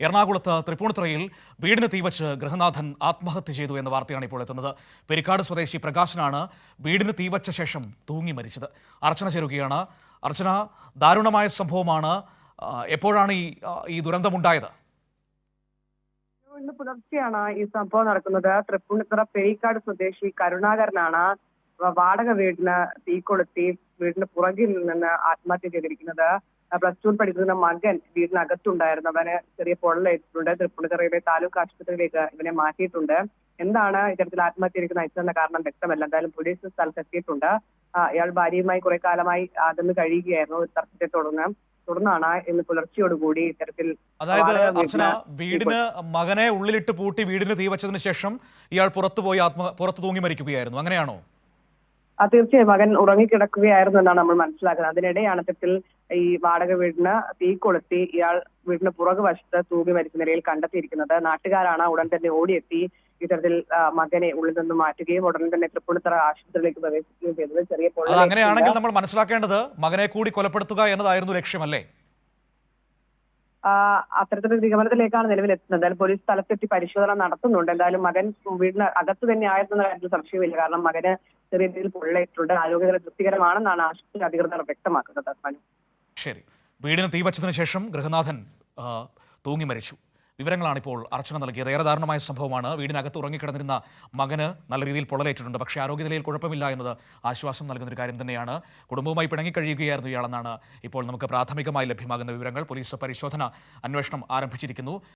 എറണാകുളത്ത് തൃപ്പൂണിത്തുറയിൽ വീടിന് തീവച്ച് ഗൃഹനാഥൻ ആത്മഹത്യ ചെയ്തു എന്ന വാർത്തയാണ് ഇപ്പോൾ എത്തുന്നത്. പെരിക്കാട് സ്വദേശി പ്രകാശനാണ് വീടിന് തീവച്ച ശേഷം തൂങ്ങി മരിച്ചത്. അർച്ചന ചേരുകയാണ്. അർച്ചന, ദാരുണമായ സംഭവമാണ്. എപ്പോഴാണ് ഈ ദുരന്തമുണ്ടായത്? ഇന്ന് പുലർച്ചെയാണ് ഈ സംഭവം നടക്കുന്നത്. തൃപ്പൂണിത്തുറ പെരിക്കാട് സ്വദേശി കരുണാകരനാണ് വാടക വീടിന് തീ കൊളുത്തി വീടിന് പുറകിൽ നിന്ന് ആത്മഹത്യ ചെയ്തിരിക്കുന്നത്. +2 പഠിക്കുന്ന മകൻ വീടിനകത്തുണ്ടായിരുന്നവന് ചെറിയ പൊള്ളലേറ്റിട്ടുണ്ട്. തൃപ്പൂണിത്തുറയിലെ താലൂക്ക് ആശുപത്രിയിലേക്ക് ഇവനെ മാറ്റിയിട്ടുണ്ട്. എന്താണ് ഇത്തരത്തിൽ ആത്മഹത്യയിലേക്ക് നയിച്ചതെന്ന കാരണം വ്യക്തമല്ല. എന്തായാലും പോലീസ് സ്ഥലത്തെത്തിയിട്ടുണ്ട്. ഇയാൾ ഭാര്യയുമായി കുറെ കാലമായി അകന്ന് കഴിയുകയായിരുന്നു. ഒരു തർക്കത്തെ തുടർന്നാണ് ഇന്ന് പുലർച്ചയോടുകൂടി ഇത്തരത്തിൽ. അതായത് അർച്ചന, വീടിന് മകനെ ഉള്ളിലിട്ട് പൂട്ടി വീടിന് തീവച്ചതിന് ശേഷം ഇയാൾ പുറത്തു തൂങ്ങി മരിക്കുകയായിരുന്നു, അങ്ങനെയാണോ? തീർച്ചയായും മകൻ ഉറങ്ങിക്കിടക്കുകയായിരുന്നു എന്നാണ് നമ്മൾ മനസ്സിലാക്കുന്നത്. അതിനിടെയാണ് ഇത്തരത്തിൽ ഈ വാടക വീടിന് തീ കൊളുത്തി ഇയാൾ വീടിന് പുറകുവശത്ത് തൂങ്ങി മരിച്ച നിലയിൽ കണ്ടെത്തിയിരിക്കുന്നത്. നാട്ടുകാരാണ് ഉടൻ തന്നെ ഓടിയെത്തി ഇത്തരത്തിൽ മകനെ ഉള്ളിൽ നിന്ന് മാറ്റുകയും ഉടൻ തന്നെ തൃപ്പൂണിത്തുറ ആശുപത്രിയിലേക്ക് പ്രവേശിക്കുകയും ചെയ്തത്. ചെറിയ പൊള്ളൽ. അങ്ങനെയാണെങ്കിൽ നമ്മൾ മനസ്സിലാക്കേണ്ടത് മകനെ കൂടി കൊലപ്പെടുത്തുക എന്നതായിരുന്നു ലക്ഷ്യമല്ലേ? അത്തരത്തിലൊരു നിഗമനത്തിലേക്കാണ് നിലവിൽ എത്തുന്നത്. എന്തായാലും പോലീസ് സ്ഥലത്തെത്തി പരിശോധന നടത്തുന്നുണ്ട്. എന്തായാലും മകൻ വീടിന് അകത്ത് തന്നെ ആയിരുന്ന കാര്യത്തിൽ സംശയമില്ല. കാരണം മകന് ചെറിയ രീതിയിൽ പൊള്ളലേറ്റിട്ടുണ്ട്. ആരോഗ്യനില തൃപ്തികരമാണെന്നാണ് ആശുപത്രി അധികൃതർ വ്യക്തമാക്കുന്നത്. ശരി, വീടിന് തീവച്ചതിന് ശേഷം ഗൃഹനാഥൻ തൂങ്ങി മരിച്ചു. വിവരങ്ങളാണ് ഇപ്പോൾ അർച്ചന നൽകിയത്. ഏറെ ദാരുണമായ സംഭവമാണ്. വീടിനകത്ത് ഉറങ്ങിക്കിടന്നിരുന്ന മകന് നല്ല രീതിയിൽ പൊള്ളലേറ്റിട്ടുണ്ട്. പക്ഷേ ആരോഗ്യനിലയിൽ കുഴപ്പമില്ല എന്നത് ആശ്വാസം നൽകുന്നൊരു കാര്യം തന്നെയാണ്. കുടുംബവുമായി പിണങ്ങിക്കഴിയുകയായിരുന്നു ഇയാളെന്നാണ് ഇപ്പോൾ നമുക്ക് പ്രാഥമികമായി ലഭ്യമാകുന്ന വിവരങ്ങൾ. പോലീസ് അന്വേഷണം ആരംഭിച്ചിരിക്കുന്നു.